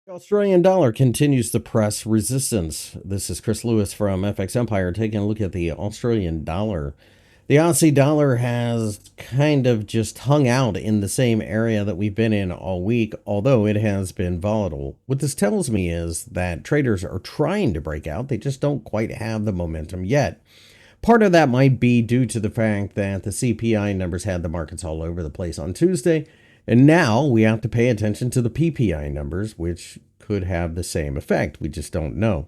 The Australian dollar continues to press resistance. This is Chris Lewis from FXEmpire taking a look at the Australian dollar. The Aussie dollar has kind of just hung out in the same area that we've been in all week, although it has been volatile. What this tells me is that traders are trying to break out, they just don't quite have the momentum yet. Part of that might be due to the fact that the CPI numbers had the markets all over the place on Tuesday, and now we have to pay attention to the PPI numbers, which could have the same effect. We just don't know.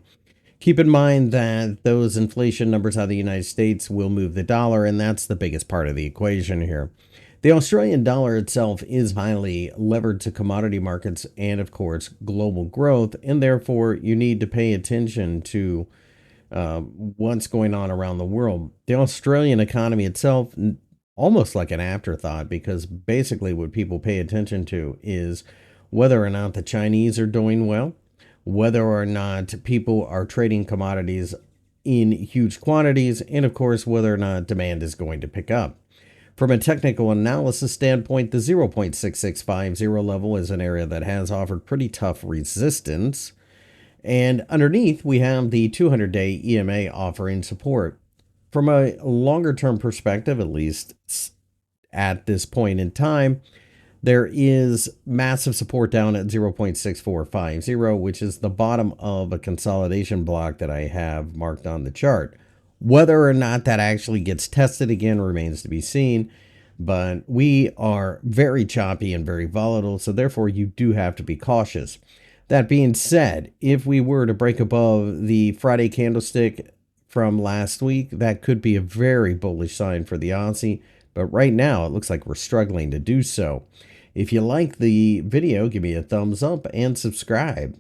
Keep in mind that those inflation numbers out of the United States will move the dollar, and that's the biggest part of the equation here. The Australian dollar itself is highly levered to commodity markets and, of course, global growth, and therefore you need to pay attention to what's going on around the world. The Australian economy itself, almost like an afterthought, because basically what people pay attention to is whether or not the Chinese are doing well, whether or not people are trading commodities in huge quantities, and of course, whether or not demand is going to pick up. From a technical analysis standpoint, the 0.6650 level is an area that has offered pretty tough resistance. And underneath, we have the 200-day EMA offering support. From a longer term perspective, at least at this point in time, there is massive support down at 0.6450, which is the bottom of a consolidation block that I have marked on the chart. Whether or not that actually gets tested again remains to be seen, but we are very choppy and very volatile, so therefore you do have to be cautious. That being said, if we were to break above the Friday candlestick from last week, that could be a very bullish sign for the Aussie, but right now it looks like we're struggling to do so. If you like the video, give me a thumbs up and subscribe.